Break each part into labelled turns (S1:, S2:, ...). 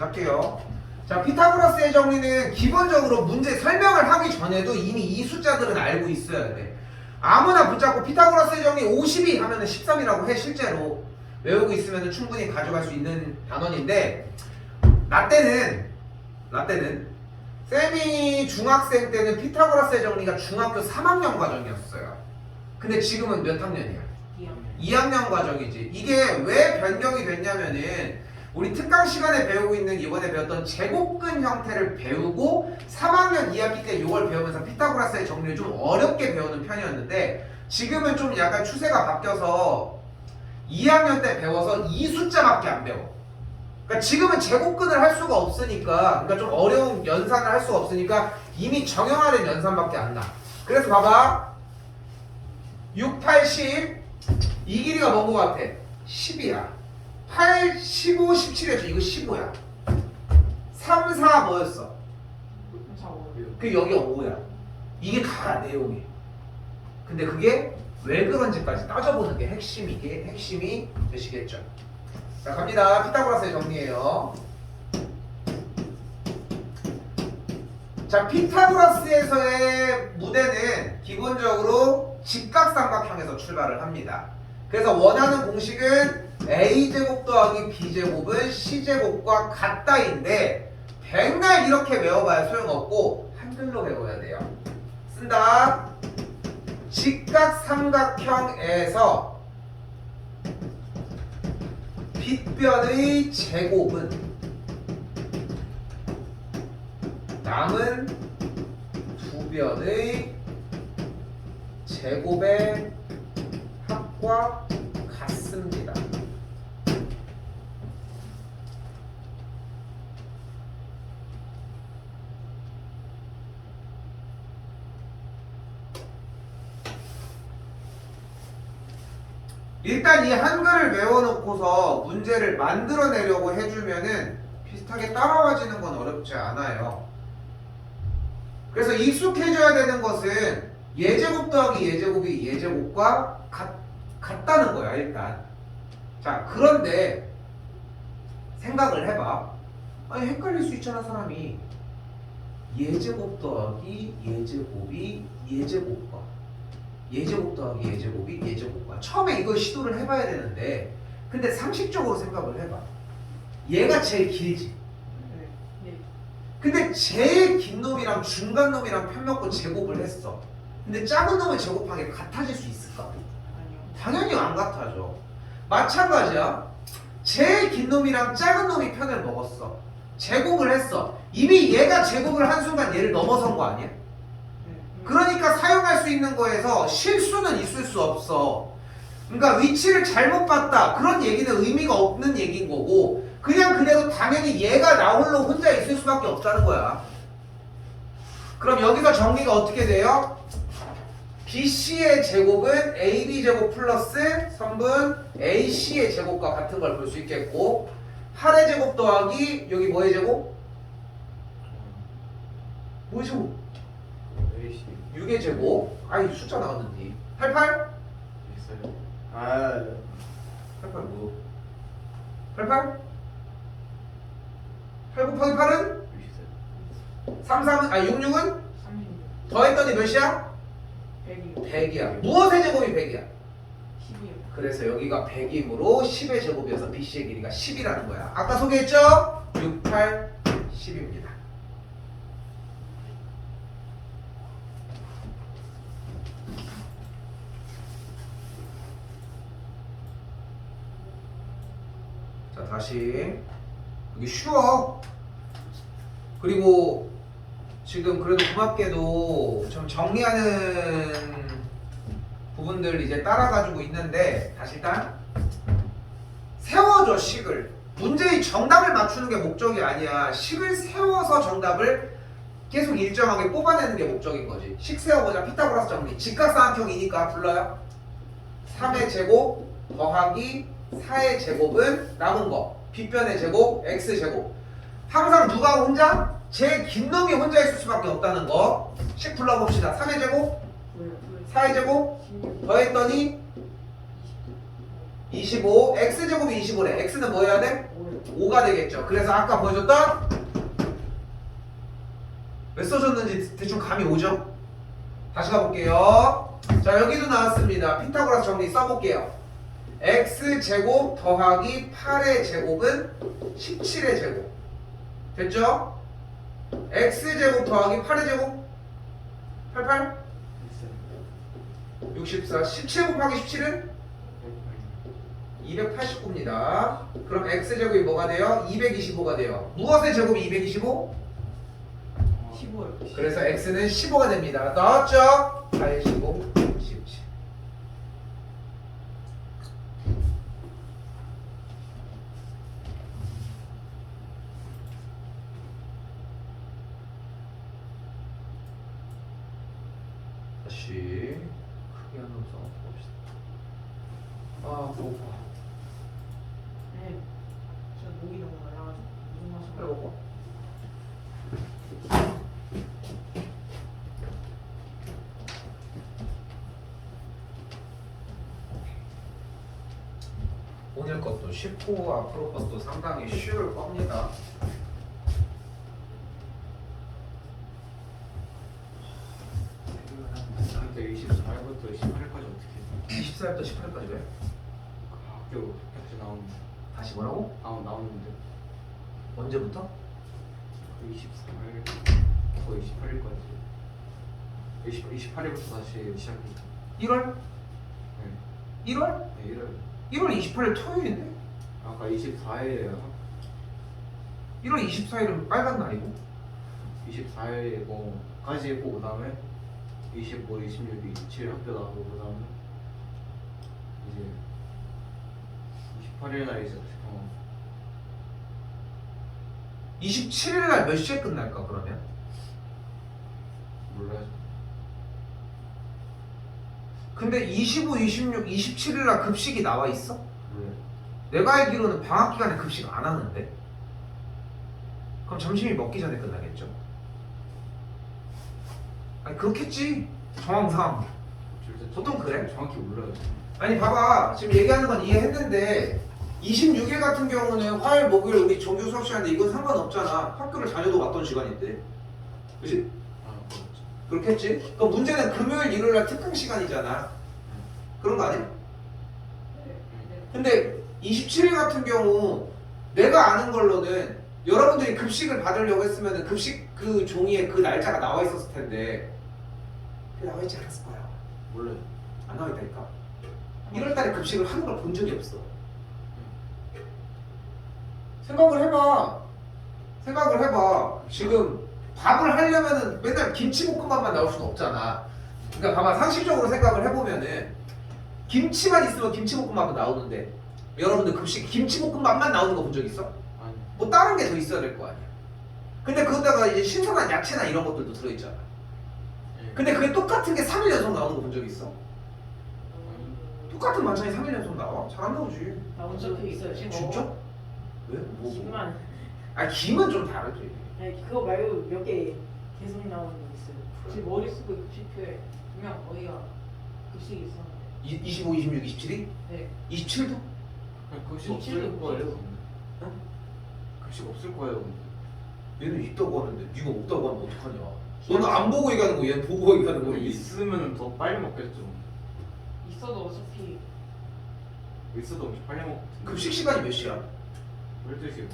S1: 다시 할게요. 자, 피타고라스의 정리는 기본적으로 문제 설명을 하기 전에도 이미 이 숫자들은 알고 있어야 돼. 아무나 붙잡고 피타고라스의 정리 52 하면은 13이라고 해. 실제로 외우고 있으면 충분히 가져갈 수 있는 단원인데, 나 때는 쌤이 중학생 때는 피타고라스의 정리가 중학교 3학년 과정이었어요. 근데 지금은 몇 학년이야? 2학년 과정이지. 이게 왜 변경이 됐냐면은 우리 특강 시간에 배우고 있는 이번에 배웠던 제곱근 형태를 배우고 3학년 2학기 때 이걸 배우면서 피타고라스의 정리를 좀 어렵게 배우는 편이었는데, 지금은 좀 약간 추세가 바뀌어서 2학년 때 배워서 이 숫자밖에 안 배워. 그러니까 지금은 제곱근을 할 수가 없으니까, 그러니까 좀 어려운 연산을 할 수가 없으니까 이미 정형화된 연산밖에 안 나. 그래서 봐봐. 6, 8, 10. 이 길이가 뭔 거 같아? 10이야. 8, 15, 17이었죠. 이거 15야. 3, 4 뭐였어? 그 여기가 5야. 이게 다 내용이. 근데 그게 왜 그런지까지 따져보는 게 핵심이 되시겠죠. 자, 갑니다. 피타고라스의 정리예요. 자, 피타고라스에서의 무대는 기본적으로 직각삼각형에서 출발을 합니다. 그래서 원하는 공식은 a제곱 더하기 b제곱은 c제곱과 같다인데, 백날 이렇게 외워봐야 소용없고 한글로 외워야 돼요. 쓴다. 직각삼각형에서 빗변의 제곱은 남은 두 변의 제곱의 합과 같습니다. 일단 이 한글을 외워놓고서 문제를 만들어내려고 해주면은 비슷하게 따라와지는 건 어렵지 않아요. 그래서 익숙해져야 되는 것은 예제곱 더하기 예제곱이 예제곱과 같다는 거야, 일단. 자, 그런데 생각을 해봐. 아니, 헷갈릴 수 있잖아, 사람이. 예제곱 더하기 예제곱이 예제곱과 예제곱 더하기 예제곱이 예제곱과, 처음에 이걸 시도를 해봐야 되는데, 근데 상식적으로 생각을 해봐. 얘가 제일 길지. 근데 제일 긴 놈이랑 중간 놈이랑 편 먹고 제곱을 했어. 근데 작은 놈을 제곱한 게 같아질 수 있을까? 당연히 안 같아져. 마찬가지야. 제일 긴 놈이랑 작은 놈이 편을 먹었어. 제곱을 했어. 이미 얘가 제곱을 한 순간 얘를 넘어선 거 아니야? 그러니까 사용할 수 있는 거에서 실수는 있을 수 없어. 그러니까 위치를 잘못 봤다, 그런 얘기는 의미가 없는 얘기인 거고, 그냥 그래도 당연히 얘가 나 홀로 혼자 있을 수밖에 없다는 거야. 그럼 여기서 정리가 어떻게 돼요? BC의 제곱은 AB제곱 플러스 선분 AC의 제곱과 같은 걸 볼 수 있겠고, 8의 제곱 더하기 여기 뭐의 제곱? 뭐의 제곱? 6의 제곱. 아이, 숫자 나왔는데 88?
S2: 있어요.
S1: 88 뭐? 88? 8 곱하기 8은? 33은? 66은? 더했더니 몇이야? 100이야. 무엇의 제곱이 100이야?
S3: 10이요.
S1: 그래서 여기가 100이므로 10의 제곱이어서 BC의 길이가 10이라는 거야. 아까 소개했죠? 6, 8, 10입니다. 자, 다시. 여기 쉬워. 그리고 지금 그래도 고맙게도 좀 정리하는 부분들 이제 따라가지고 있는데, 다시 일단 세워줘. 식을, 문제의 정답을 맞추는 게 목적이 아니야. 식을 세워서 정답을 계속 일정하게 뽑아내는 게 목적인 거지. 식 세워보자. 피타고라스 정리. 직각삼각형이니까 불러요. 3의 제곱 더하기 4의 제곱은 남은 거 빗변의 제곱 x제곱. 항상 누가 혼자? 제일 긴 놈이 혼자 있을 수밖에 없다는 거. 식 불러봅시다. 3의 제곱 4의 제곱 더했더니 25. x제곱이 25래. x는 뭐 해야 돼?
S2: 5요.
S1: 5가 되겠죠. 그래서 아까 보여줬던 왜 써줬는지 대충 감이 오죠? 다시 가볼게요. 자, 여기도 나왔습니다. 피타고라스 정리 써볼게요. x제곱 더하기 8의 제곱은 17의 제곱. 됐죠? x제곱 더하기 8의 제곱 88? 64. 17 곱하기 17은 289입니다. 그럼 x제곱이 뭐가 돼요? 225가 돼요. 무엇의 제곱이 225?
S2: 15요.
S1: 그래서 x는 15가 됩니다. 나왔죠? 8, 15, 17. 다시 크게 한번 써봅시다. 아, 배고파.
S2: 네. 저 목이 너무 말라가지고 무슨 맛이
S1: 배고파. 오늘 것도 쉽고 앞으로 것도 상당히 쉬울 겁니다.
S3: 근데 24일부터 18일까지 어떻게 해?
S1: 24일부터 18일까지 왜?
S3: 학교 나오는데
S1: 다시 뭐라고?
S3: 나오는데
S1: 언제부터?
S3: 24일 거의 18일까지 28일부터 다시 시작했죠.
S1: 1월?
S3: 네.
S1: 1월?
S3: 네, 1월
S1: 1월 28일 토요일인데?
S3: 아까 24일에요.
S1: 1월 24일은 빨간 날이고
S3: 24일 뭐까지 했고 그다음에 25, 26, 27 학교 나오고 그다음에 이제 28일 날 이제
S1: 27일 날 몇 시에 끝날까 그러면?
S3: 몰라요.
S1: 근데 25, 26, 27일 날 급식이 나와 있어?
S3: 몰라요.
S1: 내가 알기로는 방학 기간에 급식 안 하는데? 그럼 점심이 먹기 전에 끝나겠죠? 아니 그렇겠지 정황상. 보통 그래?
S3: 정확히 몰라요.
S1: 아니 봐봐 지금 얘기하는 건 이해했는데 26일 같은 경우는 화요일 목요일 우리 종교 수업 시간인데 이건 상관없잖아. 학교를 다녀도 왔던 시간인데 그치?
S3: 아 그렇죠.
S1: 그렇겠지? 그럼 문제는 금요일 일요일 날 특강 시간이잖아. 그런 거 아니야? 근데 27일 같은 경우 내가 아는 걸로는 여러분들이 급식을 받으려고 했으면 급식 그 종이에 그 날짜가 나와 있었을 텐데 그게 나와 있지 않았을 거야.
S3: 몰라요.
S1: 안 나와 있다니까. 1월 달에 급식을 하는 걸 본 적이 없어. 생각을 해봐. 생각을 해봐. 지금 밥을 하려면은 맨날 김치볶음밥만 나올 수는 없잖아. 그러니까 봐봐 상식적으로 생각을 해보면은 김치만 있으면 김치볶음밥은 나오는데 여러분들 급식 김치볶음밥만 나오는 거 본 적 있어?
S3: 아니.
S1: 뭐 다른 게 더 있어야 될 거 아니야. 근데 거기다가 이제 신선한 야채나 이런 것들도 들어있잖아.
S3: 예.
S1: 근데 그게 똑같은 게 3일 연속 나오는 거 본 적 있어? 똑같은 반찬이 3일 연속 나와? 잘 안 나오지.
S2: 나온 적도 있어요.
S1: 진짜? 왜? 뭐?
S2: 김만.
S1: 아 김은 좀 다르지.
S2: 아니 그거 말고 몇 개 계속 나오는 게 있어요. 제 머릿속에 급식표에 분명 어디가 급식이 있었는데.
S1: 25, 26, 27이?
S2: 네.
S1: 27도?
S3: 그냥 급식 없을
S2: 일주일도
S3: 거예요.
S2: 없어.
S3: 근데.
S1: 어?
S3: 급식 없을 거예요. 근데.
S1: 얘는 있다고 하는데 네가 없다고 하면 어떡하냐. 너는 안 보고 얘기하는 거 얘는 보고 얘기하는 거.
S3: 있으면 더 빨리 먹겠죠.
S2: 있어도 어차피
S3: 있어도 엄청 빨리 먹을 텐데.
S1: 급식 시간이 몇 시야?
S3: 12시요.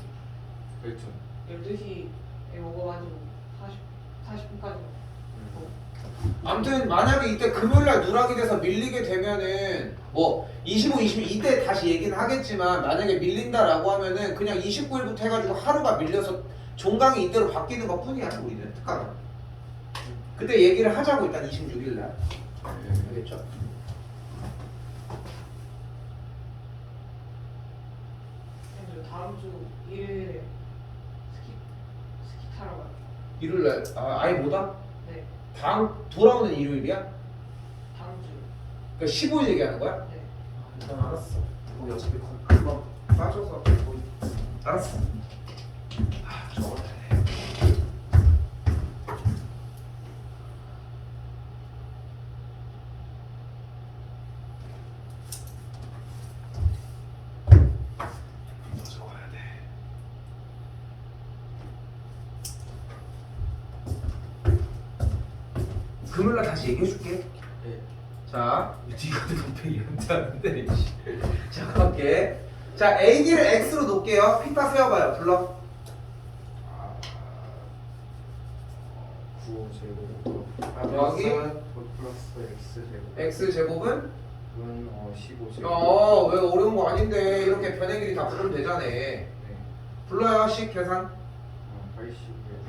S3: 그렇죠.
S2: 12시에 먹어가지고 40분까지
S1: 아무튼 만약에 이때 금요일날 누락이 돼서 밀리게 되면은 뭐 25, 26 이때 다시 얘기는 하겠지만 만약에 밀린다라고 하면은 그냥 29일부터 해가지고 하루가 밀려서 종강이 이때로 바뀌는 것 뿐이야 우리는 특강은. 그때 얘기를 하자고 일단 26일날. 알겠죠?
S2: 그래서 다음 주 일요일에 스키 타러 가요.
S1: 일요일날 아예 못와?
S2: 네.
S1: 다음 돌아오는 일요일이야?
S2: 다음 주.
S1: 그러니까 15일 얘기하는 거야?
S2: 네.
S1: 일단 알았어. 우리 어차피 금방 빠져서 거의 알았어. 아 저거 금요일날 다시 얘기해줄게.
S3: 네.
S1: 자, 이거 곱하기 연자인데. 자, 갈게. 자, AD를 X로 놓을게요. 피타 세워봐요. 불러.
S3: 9제곱
S1: 여기?
S3: 플러스 X제곱
S1: X제곱은?
S3: 15제곱.
S1: 왜 어려운 거 아닌데. 이렇게 변의 길이 다 부르면 되잖아.
S3: 네.
S1: 불러요. 식 계산.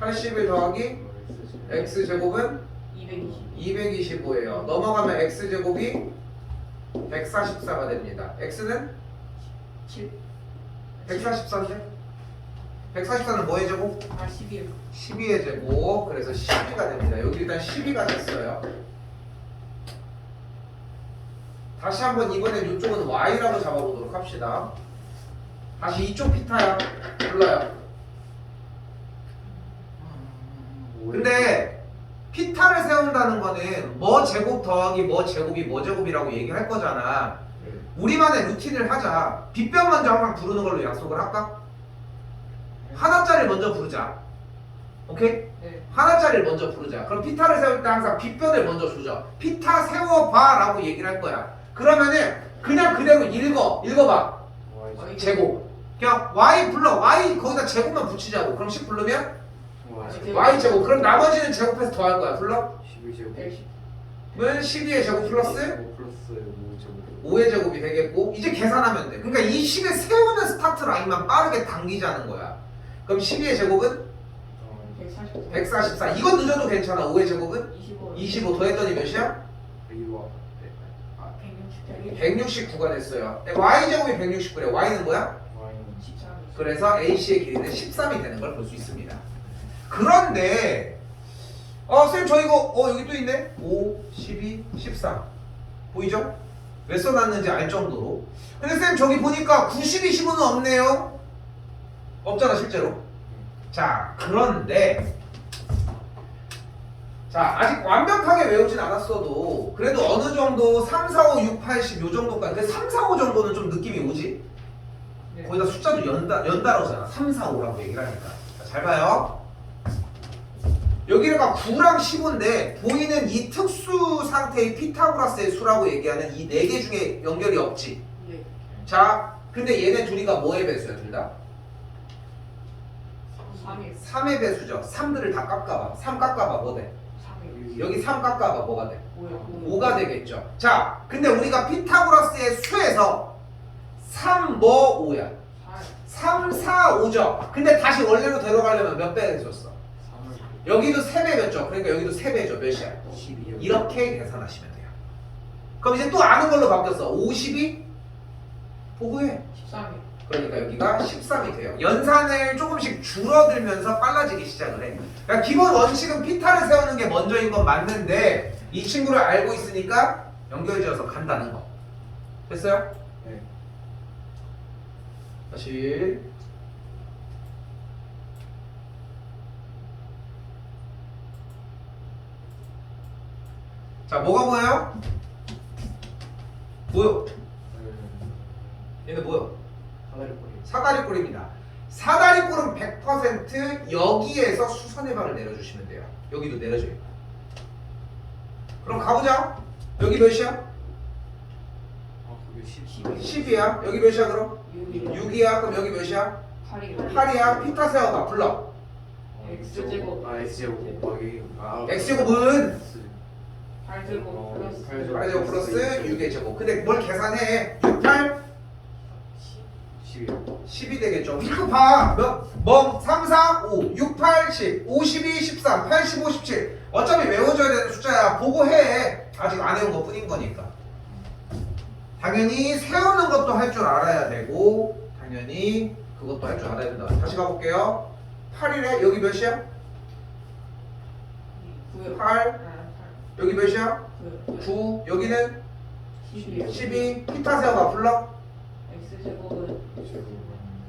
S1: 81 더하기 X제곱은?
S2: 220.
S1: 225예요. 넘어가면 X제곱이 144가 됩니다. X는?
S2: 7.
S1: 144인데? 144는 뭐의 제곱?
S2: 11.
S1: 12의 제곱. 그래서 12가 됩니다. 여기 일단 12가 됐어요. 다시 한번 이번엔 이쪽은 Y라고 잡아보도록 합시다. 다시 이쪽 피타야. 불러요. 근데 피타를 세운다는 거는 뭐 제곱 더하기 뭐 제곱이 뭐 제곱이라고 얘기할 거잖아. 우리만의 루틴을 하자. 빗변 먼저 항상 부르는 걸로 약속을 할까? 하나짜리를 먼저 부르자. 오케이?
S2: 네.
S1: 하나짜리를 먼저 부르자. 그럼 피타를 세울 때 항상 빗변을 먼저 주죠. 피타 세워봐 라고 얘기를 할 거야. 그러면은 그냥 그대로 읽어봐. 제곱. 그냥 Y 불러. Y 거기다 제곱만 붙이자고. 그럼 10 부르면 Y 제곱. 그럼 나머지는 제곱해서 더할 거야. 불러?
S3: 12제곱.
S1: 1은 12의 제곱 플러스
S3: 플러스 5제곱.
S1: 5의 제곱이 되겠고 이제 계산하면 돼. 그러니까 이 식을 세우는 스타트 라인만 빠르게 당기자는 거야. 그럼 12의 제곱은 144. 이건 늦어도 괜찮아. 5의 제곱은 25 더했더니 몇이야? 169가 됐어요. Y 제곱이 169래. Y는 뭐야? 그래서 AC의 길이는 13이 되는 걸 볼 수 있습니다. 그런데 쌤 저 이거 여기 또 있네. 5, 12, 13 보이죠? 왜 써놨는지 알 정도로. 근데 쌤 저기 보니까 90이 15는 없네요. 없잖아 실제로. 자 그런데 자 아직 완벽하게 외우진 않았어도 그래도 어느 정도 3, 4, 5, 6, 8, 10 요 정도까지. 근데 3, 4, 5 정도는 좀 느낌이 오지?
S2: 네.
S1: 거기다 숫자도 연달아오잖아. 3, 4, 5라고 얘기를 하니까. 자, 잘 봐요. 여기가 9랑 15인데 보이는 이 특수 상태의 피타고라스의 수라고 얘기하는 이 4개 중에 연결이 없지.
S2: 네.
S1: 자, 근데 얘네 둘이가 뭐의 배수야, 둘 다?
S2: 3일.
S1: 3의 배수죠. 3들을 다 깎아봐. 3 깎아봐, 뭐 돼?
S2: 3일.
S1: 여기 3 깎아봐, 뭐가 돼?
S2: 5요.
S1: 5가 되겠죠. 자, 근데 우리가 피타고라스의 수에서 3, 뭐, 5야? 3, 4, 5죠. 근데 다시 원래로 데려가려면 몇 배 해줬어? 여기도 3배였죠. 그러니까 여기도 3배죠. 몇이야?
S3: 12요.
S1: 이렇게 계산하시면 돼요. 그럼 이제 또 아는 걸로 바뀌었어. 52 보고해.
S2: 13일.
S1: 그러니까 여기가 13이 돼요. 연산을 조금씩 줄어들면서 빨라지기 시작을 해. 그러니까 기본 원칙은 피타를 세우는 게 먼저인 건 맞는데 이 친구를 알고 있으니까 연결지어서 간다는 거. 됐어요?
S3: 네.
S1: 다시 자 뭐가 보여요? 보여. 얘네 뭐요? 사다리꼴입니다. 사다리꼴은 100% 여기에서 수선의 방을 내려주시면 돼요. 여기도 내려줘요. 그럼 가보자. 여기 몇이야? 10이야. 여기 몇이야 그럼? 6이야. 그럼 여기 몇이야?
S2: 8일.
S1: 8이야. 피타 세워봐. 불러.
S2: X제곱.
S3: X제곱 곱하기
S1: X제곱은
S2: 8제곱 플러스
S1: 8제곱 플러스 6의 제곱. 근데 뭘 계산해? 6, 8,
S3: 10이요.
S1: 10이 되겠죠. 이거 봐. 뭐 3, 4, 5, 6, 8, 10, 52, 13, 85, 17. 어차피 외워줘야 되는 숫자야. 보고 해. 아직 안 외운 것 뿐인 거니까. 당연히 세우는 것도 할 줄 알아야 되고 당연히 그것도 할 줄 알아야 된다. 다시 가볼게요. 8이래. 여기 몇이야?
S2: 9요.
S1: 8. 여기 몇이야? 9. 여기는
S2: 12요.
S1: 12. 피타 세워봐. 불러.
S2: X제곱은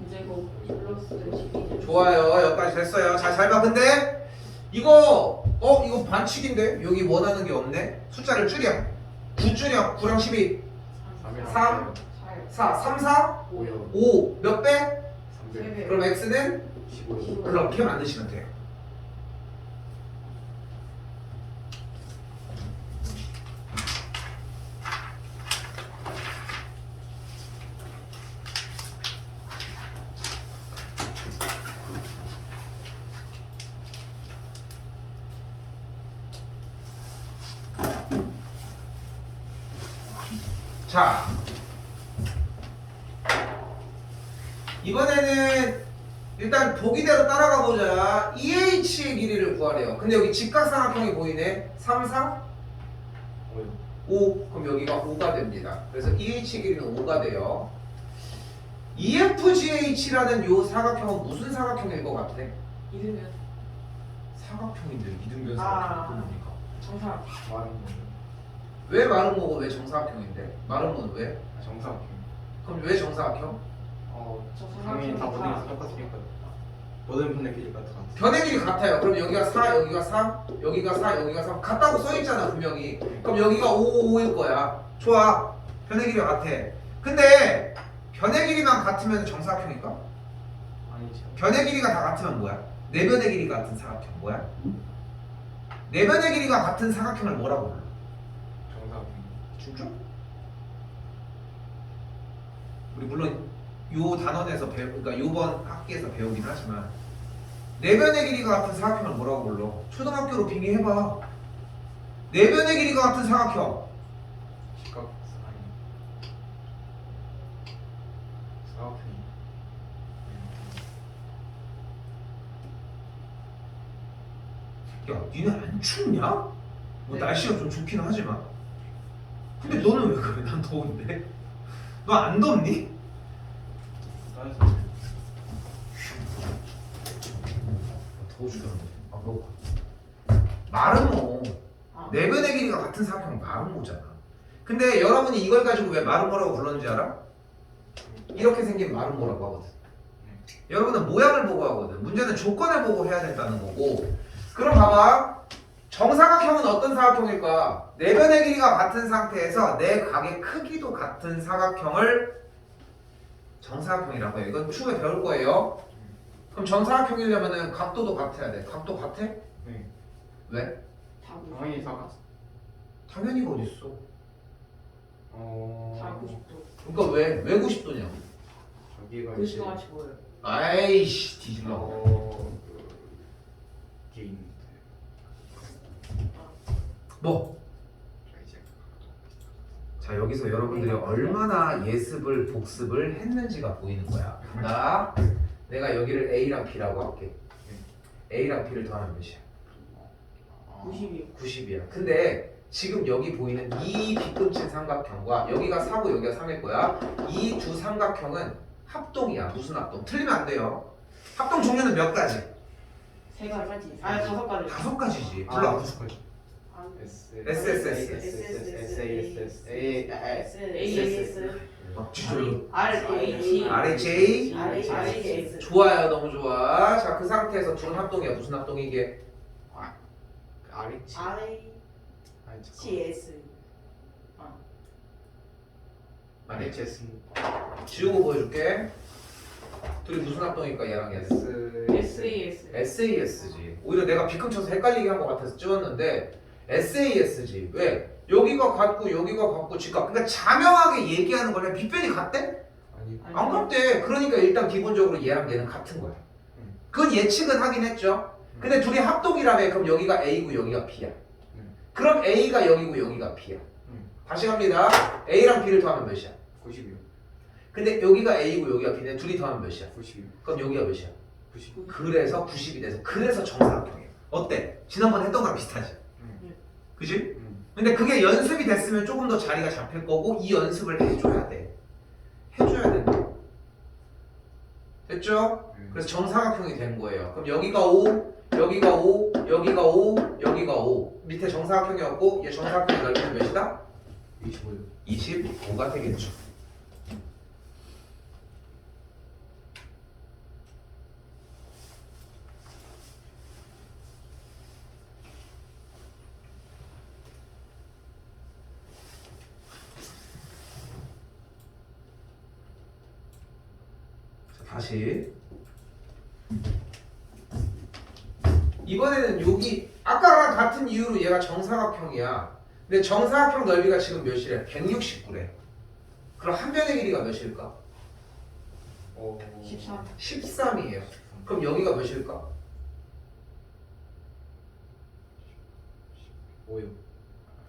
S2: 9제곱 플러스 12제곱.
S1: 좋아요. 여기까지 됐어요. 잘 봐. 근데 이거 이거 반칙인데 여기 원하는 게 없네. 숫자를 줄여. 9 줄여. 9랑 12. 3, 4, 3, 4,
S3: 5요.
S1: 5. 몇 배?
S3: 300.
S1: 그럼 x는
S3: 15요.
S1: 그렇게 만드시면 돼요. 자, 이번에는 일단 보기대로 따라가 보자. EH의 길이를 구하래요. 근데 여기 직각삼각형이 보이네. 3, 4,
S3: 5요.
S1: 5. 그럼 여기가 5가 됩니다. 그래서 EH의 길이는 5가 돼요. EFGH라는 요 사각형은 무슨 사각형일 것 같아?
S2: 이등변.
S1: 사각형인데 이등변
S2: 아.
S1: 사각형이 뭡니까?
S2: 정상.
S3: 말은 뭐죠?
S1: 왜 마름모가 왜 정사각형인데? 마름모는 왜?
S3: 정사각형.
S1: 그럼 왜 정사각형?
S2: 저
S3: 당연히 다
S2: 사각형이
S3: 모든 게 똑같으니까. 모든 편의 길이가 다 같아.
S1: 변의 길이 같아요. 그럼 여기가 4, 여기가 3, 여기가 4, 여기가 3 같다고 써있잖아 분명히. 그럼 여기가 5, 5일 거야. 좋아. 변의 길이가 같아. 근데 변의 길이만 같으면 정사각형일까?
S3: 아니죠.
S1: 변의 길이가 다 같으면 뭐야? 내변의 길이가 같은 사각형 뭐야? 내변의 길이가 같은 사각형을 뭐라고 불러?
S3: 정사각형.
S1: 진짜? 우리 물론 요 단원에서 그러니까 요번 학기에서 배우긴 하지만 내변의 길이가 같은 사각형을 뭐라고 불러? 초등학교로 빙의해봐. 내변의 길이가 같은 사각형.
S3: 직각 아니. 사각형이.
S1: 야, 니네 안 춥냐? 뭐
S2: 네.
S1: 날씨가 좀 좋긴 하지만. 근데 너는 왜 그래? 난 더운데. 너 안 덥니?
S3: 따라서
S1: 더워 죽겠는데. 아, 배고파. 마름모.
S2: 아.
S1: 내변의 길이가 같은 사각형 마름모잖아. 근데 여러분이 이걸 가지고 왜 마름모라고 불렀는지 알아? 이렇게 생긴 마름모라고 하거든. 여러분은 모양을 보고 하거든. 문제는 조건을 보고 해야 된다는 거고. 그럼 봐봐. 정사각형은 어떤 사각형일까? 내변의 길이가 같은 상태에서 내 각의 크기도 같은 사각형을 정사각형이라고 해요. 이건 추후에 배울 거예요. 그럼 정사각형이려면은 각도도 같아야 돼. 각도 같아?
S3: 네.
S1: 왜?
S2: 다
S3: 당연히 사각.
S1: 당연히가 어딨어.
S2: 다 90도.
S1: 그러니까 왜 90도냐?
S3: 저기가
S2: 그 시간치 뭐예요?
S1: 아이씨 뒤질러.
S3: 이게 있는데.
S1: 뭐?
S3: 자 이제
S1: 자 여기서 여러분들이 얼마나 예습을 복습을 했는지가 보이는 거야. 나 내가 여기를 A랑 B라고 할게. A랑 B를 더하면 몇이야?
S2: 90이요.
S1: 90이야. 근데 지금 여기 보이는 이 빗금친 삼각형과 여기가 4고 여기가 3일 거야. 이 두 삼각형은 합동이야. 무슨 합동? 틀리면 안 돼요. 합동 종류는 몇 가지?
S2: 세 가지. 아, 5가지.
S1: 5가지지. 불러. 막 뒤질러. RHA. 좋아요. 너무 좋아. 자, 그 상태에서 둘은 합동이야. 무슨 합동이 이게?
S3: RH. 아니 잠깐. RHS.
S1: 지우고 보여줄게. 둘이 무슨 합동일까? 얘랑 얘. SAS지. 오히려 내가 비끔쳐서 헷갈리게 한 것 같아서 찍었는데 SAS지. 왜? 여기가 같고 여기가 같고 직각. 그러니까 자명하게 얘기하는 거네. 빗변이 같대?
S3: 아니.
S1: 안 같대. 그러니까 일단 기본적으로 얘랑 얘는 같은 거야. 그건 예측은 하긴 했죠. 근데 둘이 합동이라며. 그럼 여기가 A고 여기가 B야. 그럼 A가 여기고 여기가 B야. 다시 갑니다. A랑 B를 더하면 몇이야?
S3: 90이요.
S1: 근데 여기가 A고 여기가 B인데 둘이 더하면 몇이야?
S3: 90이요.
S1: 그럼 여기가 몇이야?
S3: 90.
S1: 그래서 90이 돼서 그래서 정사각형이야. 어때? 지난번에 했던 거랑 비슷하지? 그지? 근데 그게 연습이 됐으면 조금 더 자리가 잡힐 거고 이 연습을 해줘야 돼. 해줘야 된다. 됐죠? 그래서 정사각형이 된 거예요. 그럼 여기가 5, 여기가 5, 여기가 5, 여기가 5. 밑에 정사각형이었고 얘 정사각형의 넓이는 몇이다?
S3: 25요.
S1: 25가 되겠죠. 다시 이번에는 여기 아까랑 같은 이유로 얘가 정사각형이야. 근데 정사각형 넓이가 지금 몇이래? 169래. 그럼 한 변의 길이가 몇일까?
S2: 13.
S1: 13이에요. 그럼 여기가 몇일까?
S3: 5요.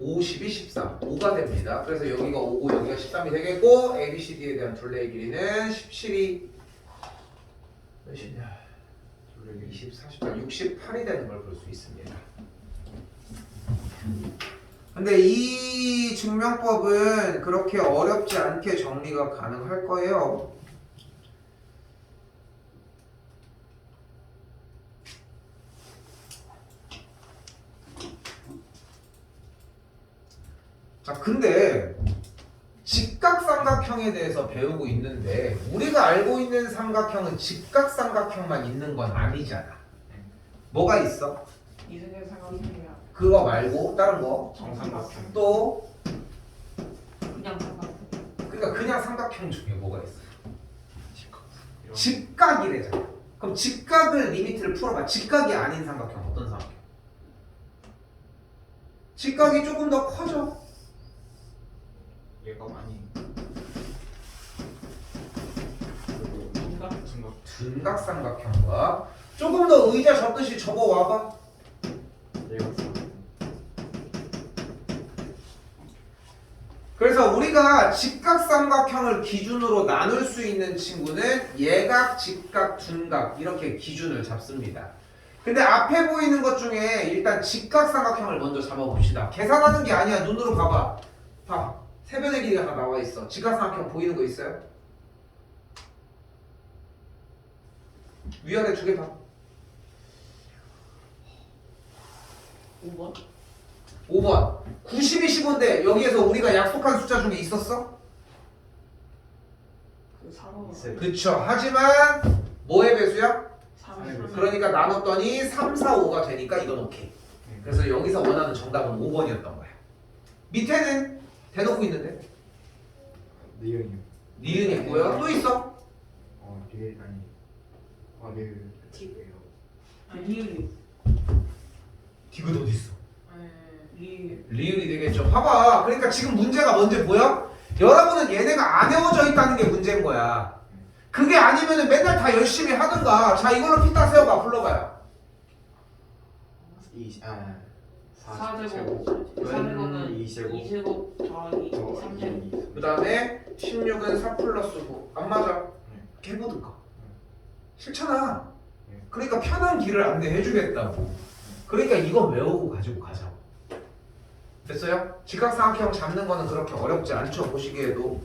S1: 5, 12, 13. 5가 됩니다. 그래서 여기가 5고 여기가 13이 되겠고 A, B, C, D에 대한 둘레의 길이는 17이 몇이냐? 20, 48, 68이 되는 걸 볼 수 있습니다. 근데 이 증명법은 그렇게 어렵지 않게 정리가 가능할 거예요. 자, 근데 직각삼각형에 대해서 배우고 있는데 우리가 알고 있는 삼각형은 직각삼각형만 있는 건 아니잖아. 뭐가 있어?
S2: 이승엽 삼각형이야.
S1: 그거 말고 다른 거?
S3: 정삼각형.
S1: 또
S2: 그냥 삼각형.
S1: 그러니까 그냥 삼각형 중에 뭐가 있어?
S3: 이런
S1: 직각이래잖아. 그럼 직각을 리미트를 풀어봐. 직각이 아닌 삼각형 어떤 삼각형? 직각이 조금 더 커져.
S3: 얘가 많이
S2: 중각.
S3: 중각
S1: 둔각삼각형과 조금 더 의자 접듯이 접어와봐.
S3: 얘가 삼각형.
S1: 그래서 우리가 직각삼각형을 기준으로 나눌 수 있는 친구는 예각, 직각, 둔각 이렇게 기준을 잡습니다. 근데 앞에 보이는 것 중에 일단 직각삼각형을 먼저 잡아봅시다. 계산하는 게 아니야. 눈으로 봐봐. 봐. 세변의 길이가 다 나와 있어. 직각삼각형 보이는 거 있어요? 위아래 두 개 봐.
S2: 5번.
S1: 5번. 90이 15인데 여기에서 우리가 약속한 숫자 중에 있었어?
S2: 그 3번.
S3: 있어요.
S1: 그쵸. 하지만 뭐의 배수야?
S2: 3.
S1: 그러니까 나눴더니 3, 4, 5가 되니까 이건 오케이. 그래서 여기서 원하는 정답은 5번이었던 거야. 밑에는 대놓고 있는데
S3: 니은이요.
S1: 니은 있고요. 또 있어?
S3: 리을 아니. 리을.
S2: 디. 리을.
S1: 디귿 어디 있어?
S2: 리을.
S1: 리을이 되겠죠. 봐봐. 그러니까 지금 문제가 뭔지 보여? 여러분은 얘네가 안 외워져 있다는 게 문제인 거야. 그게 아니면은 맨날 다 열심히 하든가. 자, 이걸로 피타 세워봐. 불러봐요.
S2: 4제곱. 4제곱은 2제곱 더하기 3제곱.
S1: 그 다음에 16은 4 플러스 9. 안 맞아. 해보든가. 싫잖아. 그러니까 편한 길을 안내해주겠다고. 그러니까 이건 외우고 가지고 가자고. 됐어요? 직각삼각형 잡는 거는 그렇게 어렵지 않죠. 보시기에도.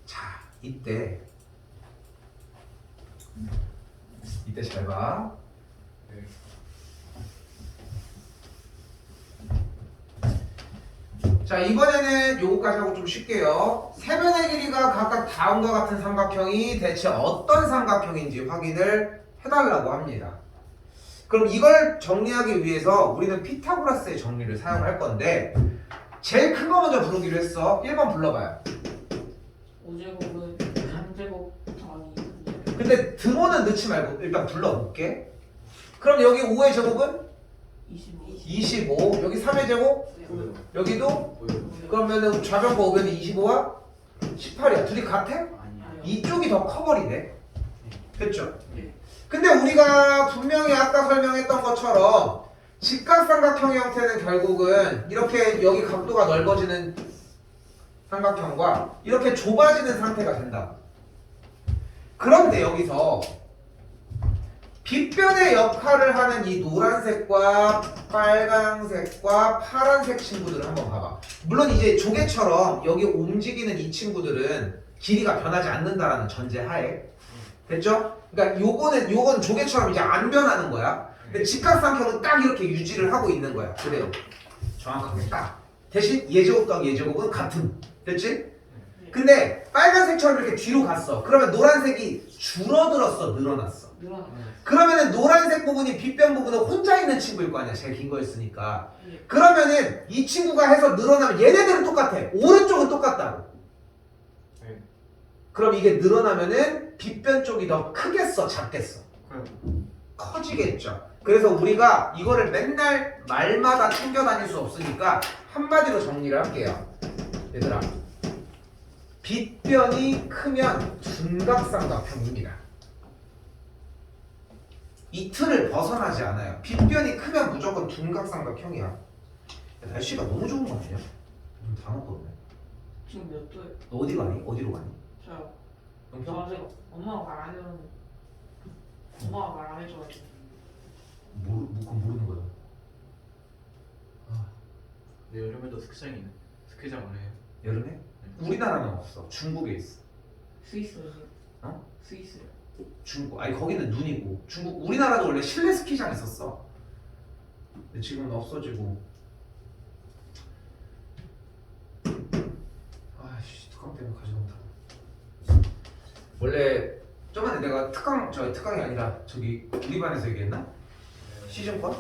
S1: 자, 이때 잘 봐.
S3: 네.
S1: 자, 이번에는 요거까지 하고 좀 쉴게요. 세변의 길이가 각각 다음과 같은 삼각형이 대체 어떤 삼각형인지 확인을 해달라고 합니다. 그럼 이걸 정리하기 위해서 우리는 피타고라스의 정리를 사용할 건데 제일 큰 거 먼저 부르기로 했어. 1번 불러봐요.
S2: 5제곱은 3제곱 더하기 3제곱.
S1: 근데 등호는 넣지 말고 일단 불러볼게. 그럼 여기 5의 제곱은
S2: 25.
S1: 25. 여기 3의 제곱?
S3: 보여요.
S1: 여기도?
S3: 보여요.
S1: 그러면은 좌변과 우변이 25와 18이야. 둘이 같아?
S3: 아니요.
S1: 이쪽이 더 커버리네. 됐죠?
S2: 네.
S1: 근데 우리가 분명히 아까 설명했던 것처럼 직각삼각형 형태는 결국은 이렇게 여기 각도가 넓어지는 삼각형과 이렇게 좁아지는 상태가 된다. 그런데 여기서 빗변의 역할을 하는 이 노란색과 빨강색과 파란색 친구들을 한번 봐봐. 물론 이제 조개처럼 여기 움직이는 이 친구들은 길이가 변하지 않는다라는 전제하에 됐죠? 그러니까 요거는 조개처럼 이제 안 변하는 거야. 근데 직각삼각형은 딱 이렇게 유지를 하고 있는 거야. 그대로 정확하게 딱. 대신 예제곱 더하기 예제곱은 같은. 됐지? 근데 빨간색처럼 이렇게 뒤로 갔어. 그러면 노란색이 줄어들었어, 늘어났어.
S2: 늘어났어요.
S1: 그러면은 노란색 부분이 빗변 부분은 혼자 있는 친구일 거 아니야. 제일 긴 거였으니까.
S2: 네.
S1: 그러면은 이 친구가 해서 늘어나면 얘네들은 똑같아. 오른쪽은 똑같다고.
S3: 네.
S1: 그럼 이게 늘어나면은 빗변 쪽이 더 크겠어, 작겠어?
S3: 그래요.
S1: 커지겠죠. 그래서 우리가 이거를 맨날 말마다 챙겨 다닐 수 없으니까 한마디로 정리를 할게요. 얘들아, 빗변이 크면 둔각삼각형입니다. 이 틀을 벗어나지 않아요. 빗변이 크면 무조건 둔각삼각형이야. 야, 날씨가 너무 좋은 거 아니야? 좀다 먹거든.
S2: 지금 몇 도예요?
S1: 너 어디 가니? 어디로 가니?
S2: 저요. 저
S1: 영평?
S2: 아직 엄마가 말 안 해줬는데. 엄마가 말 안 해줘가지고.
S1: 그건 모르는 거야.
S3: 내 여름에도 스키장이네. 스키장을 해요.
S1: 여름에? 우리나라는 없어. 중국에 있어.
S2: 스위스요.
S1: 어?
S2: 스위스요.
S1: 중국. 아니 거기는 눈이고. 중국. 우리나라도 원래 실내 스키장 있었어. 근데 지금은 없어지고. 아씨 특강 때문에 가지 못하고. 원래 저번에 내가 특강이 아니라 저기 우리 반에서 얘기했나? 시즌권?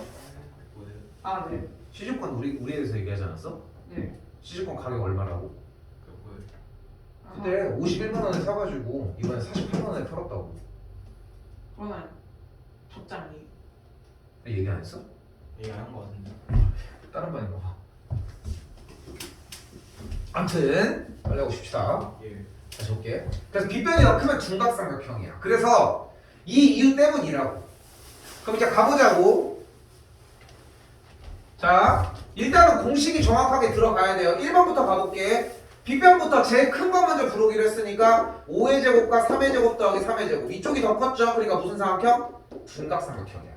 S3: 뭐예요?
S2: 아 네.
S1: 시즌권 우리에서 얘기하지 않았어?
S2: 네.
S1: 시즌권 가격 얼마라고?
S3: 그 뭐예요?
S1: 그때 51만 원에 사가지고 이번에 48만 원에 팔았다고.
S2: 그러면 적장이.
S1: 얘기 안 했어?
S3: 얘기한 거 같은데.
S1: 다른 반인가 봐. 아무튼 빨리 하고 싶시다.
S3: 예.
S1: 다시 볼게. 그래서 빗변이가 크면 둔각삼각형이야. 그래서 이 이유 때문이라고. 그럼 이제 가보자고. 자, 일단은 공식이 정확하게 들어가야 돼요. 1번부터 가볼게. 빗변부터 제일 큰 거 먼저 부르기로 했으니까 5의 제곱과 3의 제곱 더하기 3의 제곱. 이쪽이 더 컸죠? 그러니까 무슨 삼각형? 둔각삼각형이야.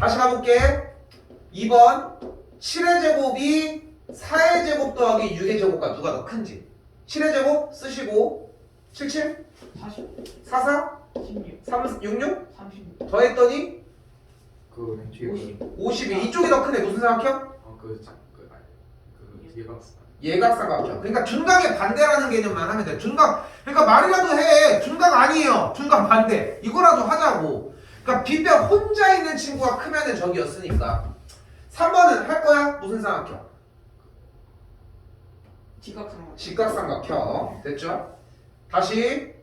S1: 다시 가볼게. 2번 7의 제곱이 4의 제곱 더하기 6의 제곱과 누가 더 큰지. 7의 제곱 쓰시고 77,
S2: 40,
S1: 44,
S2: 16,
S1: 66
S2: 36,
S1: 더했더니
S3: 그 뒤에
S2: 50.
S1: 52. 이쪽이 더 크네. 무슨 삼각형?
S3: 그 얘가
S1: 예각삼각형. 그러니까 둔각의 반대라는 개념만 하면 돼. 둔각. 그러니까 말이라도 해. 둔각 아니에요. 둔각 반대. 이거라도 하자고. 그러니까 빗변 혼자 있는 친구가 크면은 저기였으니까. 3번은 할 거야? 무슨 삼각형?
S2: 직각삼각.
S1: 직각삼각형. 됐죠? 다시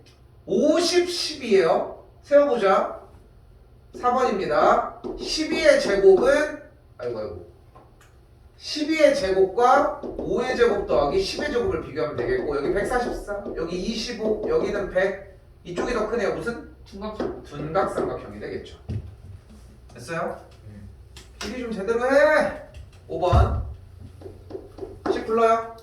S1: 50, 10이에요. 세워보자. 4번입니다. 12의 제곱은 아이고 12의 제곱과 5의 제곱 더하기 10의 제곱을 비교하면 되겠고 여기 144, 여기 25, 여기는 100. 이쪽이 더 크네요. 무슨?
S2: 중각삼각.
S1: 둔각삼각형이 되겠죠. 됐어요?
S3: 네.
S1: 필기 좀 제대로 해. 5번 10 불러요.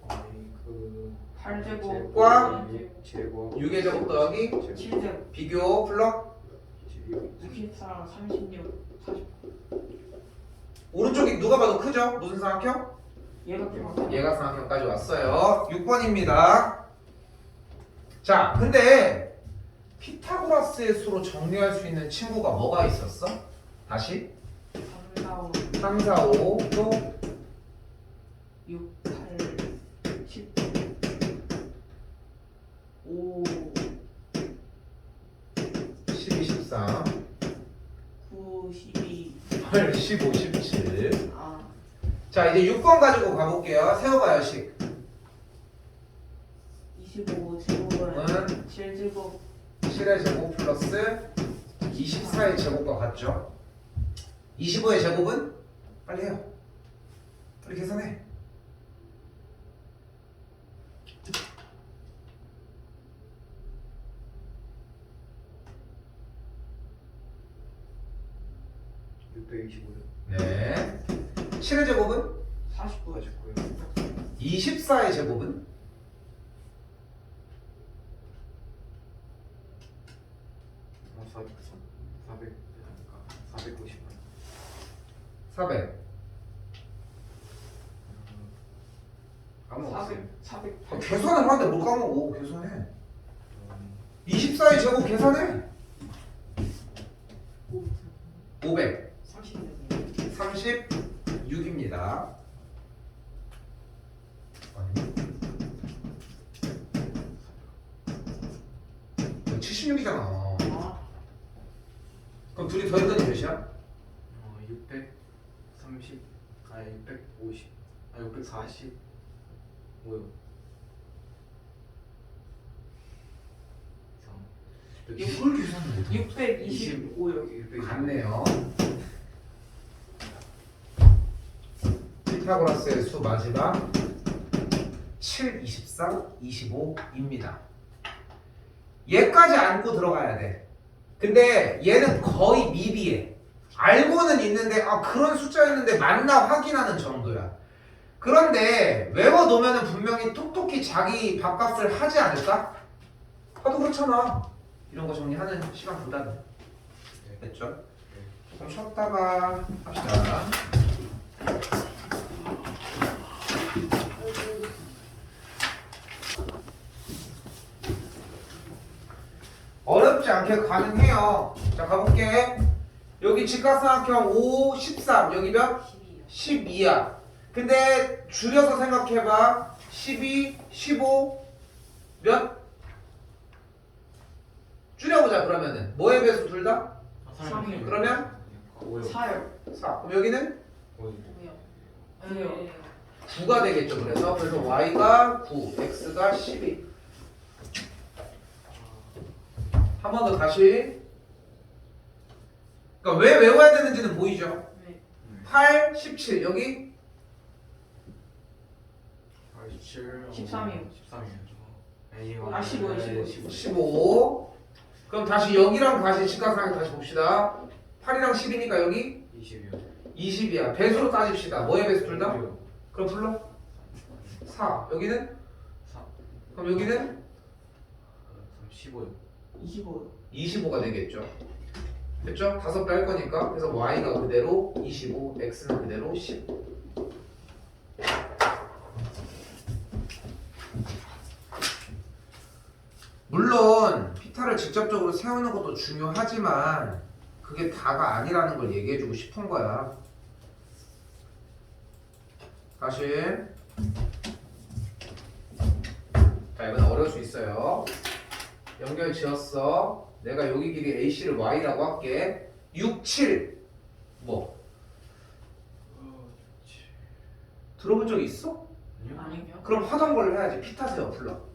S3: 아니 그
S2: 8제곱.
S1: 과
S3: 제곱
S1: 6의 제곱 더하기
S2: 7제곱.
S1: 비교 불러.
S2: 64, 36, 40.
S1: 오른쪽이 누가 봐도 크죠? 무슨 삼각형?
S2: 예각삼각.
S1: 예각삼각형까지 왔어요. 6번입니다. 자, 근데 피타고라스의 수로 정리할 수 있는 친구가 뭐가 있었어? 다시
S2: 3, 4, 5,
S1: 3, 4, 5, 또
S2: 6, 8, 10, 5,
S1: 12, 13,
S2: 9, 12.
S1: 8, 15, 17.
S2: 아,
S1: 자, 이제 6번 가지고 가볼게요. 세워봐요, 식.
S2: 25 제곱은 7제곱.
S1: 7의 제곱 플러스 24의 제곱과 같죠? 25의 제곱은? 빨리 해요. 빨리 계산해. 네. 7의 제곱은?
S2: 49.
S3: 49요.
S1: 24의 제곱은?
S3: 450.
S1: 400. 까먹었어요.
S2: 400.
S1: 계산을 하는데 뭘 까먹어. 계산해. 24의 제곱 계산해. 500. 36입니다. 아니. 76이잖아.
S2: 아,
S1: 그럼 둘이 더했더니 몇이야?
S3: 630. 아 650. 아 640. 뭐요?
S1: 이걸 계산을 못해.
S2: 625요.
S1: 같네요. 피타고라스의 수 마지막 7, 24, 25입니다. 얘까지 안고 들어가야 돼. 근데 얘는 거의 미비해. 알고는 있는데 아 그런 숫자였는데 맞나 확인하는 정도야. 그런데 외워놓으면 분명히 톡톡히 자기 밥값을 하지 않을까? 하도 그렇잖아. 이런 거 정리하는 시간보다는. 됐죠? 조금 쉬었다가 합시다. 어렵지 않게 가능해요. 자 가볼게. 여기 직각삼각형 5, 13 여기 몇? 12야. 근데 줄여서 생각해봐. 12, 15 몇? 줄여보자 그러면은 뭐의 배수 둘 다?
S2: 삼이요.
S1: 그러면?
S2: 4요.
S1: 4. 그럼 여기는?
S2: 뭐요? 아니요.
S1: 9가 되겠죠. 그래서 y가 9, x가 12. 한 번 더 다시. 그러니까 왜 외워야 되는지는 보이죠?
S2: 네.
S1: 8, 17 여기
S2: 13이요.
S3: 13이요.
S2: 아, 15요,
S1: 15. 그럼 다시 여기랑 다시 직각삼각형 다시 봅시다. 8이랑 10이니까 여기
S3: 20이요.
S1: 20이야. 배수로 따집시다. 뭐의 배수 둘 다? 그럼 불러? 4. 여기는?
S3: 4.
S1: 그럼 여기는?
S3: 15요.
S2: 25요.
S1: 25가 되겠죠. 됐죠? 5배 할 거니까. 그래서 y가 그대로 25, x는 그대로 10. 물론 피타를 직접적으로 세우는 것도 중요하지만 그게 다가 아니라는 걸 얘기해주고 싶은 거야. 다시. 자 이건 어려울 수 있어요. 연결 지었어. 내가 여기 길이 AC를 Y라고 할게. 6, 7 뭐? 들어본 적 있어?
S2: 아니요.
S1: 그럼 하던 걸 해야지. 피타 세워 불러.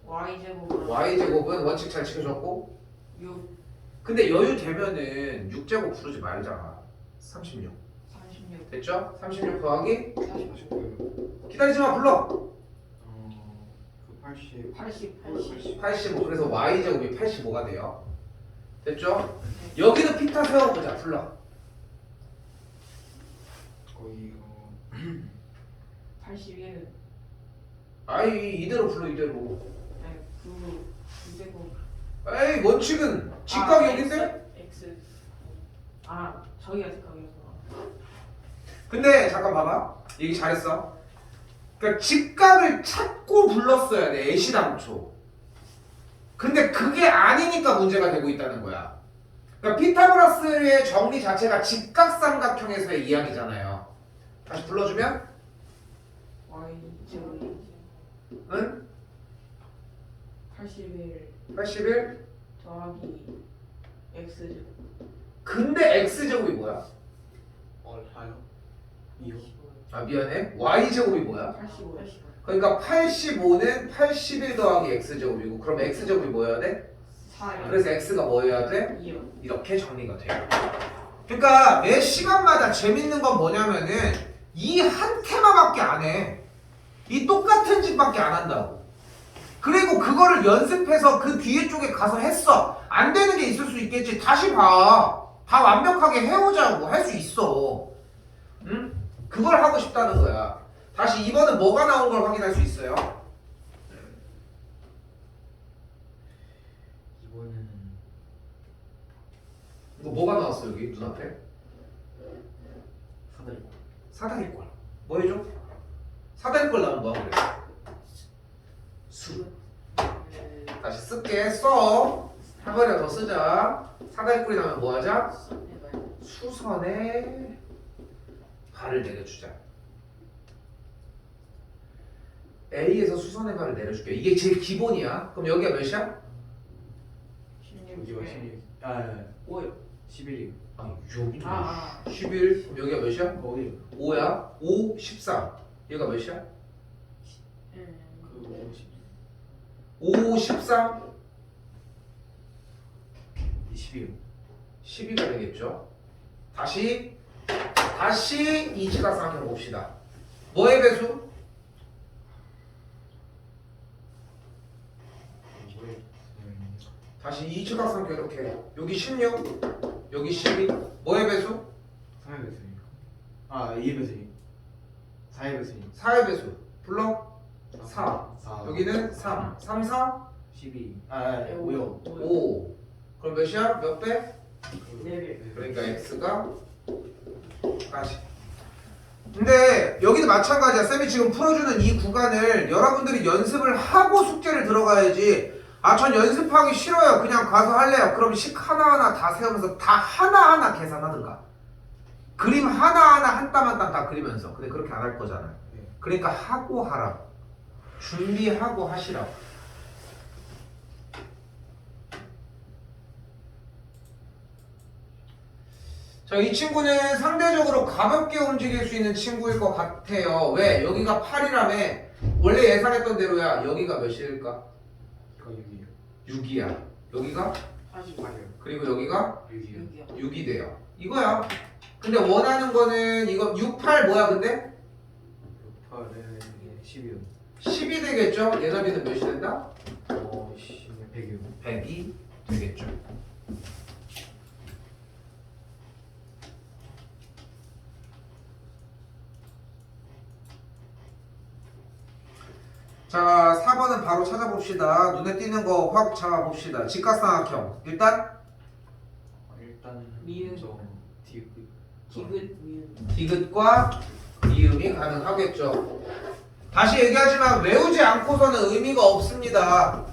S2: y제곱으로
S1: Y제곱은 원칙 잘 지켜줬고
S2: 6,
S1: 근데 여유 되면은 6제곱 부르지 말자. 36
S2: 36,
S1: 됐죠? 36 더하기
S2: 45,
S1: 기다리지마 불러.
S3: 그 80.
S2: 80,
S1: 85 그래서 Y제곱이 85가 돼요. 됐죠? 여기도 피타 세워보자 불러.
S3: 거의
S2: 81,
S1: 아이 이대로 불러 이대로.
S2: 네, 9제곱.
S1: 에이 원칙은 직각이 여긴데?
S2: X. 아, 저기가 직각이었구나.
S1: 근데 잠깐 봐봐. 얘기 잘했어. 그러니까 직각을 찾고 불렀어야 돼. 애시당초. 근데 그게 아니니까 문제가 되고 있다는 거야. 그러니까 피타고라스의 정리 자체가 직각삼각형에서의 이야기잖아요. 다시 불러주면
S2: y제곱
S1: 응?
S2: 81
S1: 81
S2: 더하기 x제곱.
S1: 근데 x제곱이 뭐야?
S3: 4요? 2요?
S1: 아 미안해. y제곱이 뭐야?
S2: 85.
S1: 그러니까 85는 81 더하기 x제곱이고 그럼 x제곱이 뭐여야 돼?
S2: 4요.
S1: 그래서 x가 뭐여야 돼?
S2: 2요.
S1: 이렇게 정리가 돼요. 그러니까 매 시간마다 재밌는 건 뭐냐면은 이 한 테마밖에 안 해. 이 똑같은 짓밖에 안 한다고. 그리고 그거를 연습해서 그 뒤에 쪽에 가서 했어. 안 되는 게 있을 수 있겠지. 다시 봐. 다 완벽하게 해오자고. 할 수 있어. 응? 그걸 하고 싶다는 거야. 다시 이번은 뭐가 나온 걸 확인할 수 있어요.
S3: 이번에는
S1: 이거 뭐가 나왔어 여기 눈앞에?
S3: 사다리.
S1: 사다리꼴. 뭐 해줘? 사다리꼴 나오면 뭐 하고 그래? 수. 다시 쓸게. 써. 한 번이라도 더 쓰자. 사다리꼴이 나오면 뭐 하자? 수선에 발을 내려주자. A에서 수선의 발을 내려줄게. 이게 제일 기본이야. 그럼 여기가 몇이야?
S3: 16. 16. 아,
S2: 5요.
S3: 11이요.
S1: 아니 여기
S2: 아,
S1: 11. 그럼 여기가 몇이야?
S3: 거기요.
S1: 5야. 5, 13. 얘가 몇이야?
S3: 그
S1: 5, 13.
S3: 20이요.
S1: 12가 되겠죠. 다시 이 직각삼각형 봅시다. 뭐의 배수? 다시 이 직각삼각형 이렇게 여기 16 여기 12 뭐의 배수?
S3: 3의 배수니까. 아 2의 배수니까. 4의 배수니까.
S1: 4의 배수 불러 4
S3: 4.
S1: 여기는 3 3 4
S3: 12. 아 5요.
S1: 5 그럼 몇이야? 몇 배?
S2: 4개.
S1: 그러니까 x가 까지. 근데 여기도 마찬가지야. 쌤이 지금 풀어주는 이 구간을 여러분들이 연습을 하고 숙제를 들어가야지. 아, 전 연습하기 싫어요. 그냥 가서 할래요. 그럼 식 하나하나 다 세우면서 다 하나하나 계산하든가. 그림 하나하나 한 땀 한 땀 다 그리면서. 근데 그렇게 안 할 거잖아. 그러니까 하고 하라. 준비하고 하시라고. 자, 이 친구는 상대적으로 가볍게 움직일 수 있는 친구일 것 같아요. 왜? 여기가 8이라며. 원래 예상했던 대로야. 여기가 몇일까?
S3: 이거 6이요.
S1: 6이야. 여기가?
S3: 48이요.
S1: 그리고 여기가?
S3: 6이요.
S2: 6이요.
S1: 6이 돼요. 이거야. 근데 원하는 거는 이거 6, 8 뭐야 근데?
S3: 8에 12요.
S1: 10이 되겠죠? 예너비는 몇이 된다?
S3: 100이요.
S1: 100이 되겠죠. 자, 4번은 바로 찾아봅시다. 눈에 띄는 거 확 잡아봅시다. 직각삼각형. 일단
S3: 일단
S2: 미음.
S3: 저 디귿.
S2: 디귿 미음.
S1: 디귿과 미음이 가능하겠죠. 다시 얘기하지만 외우지 않고서는 의미가 없습니다.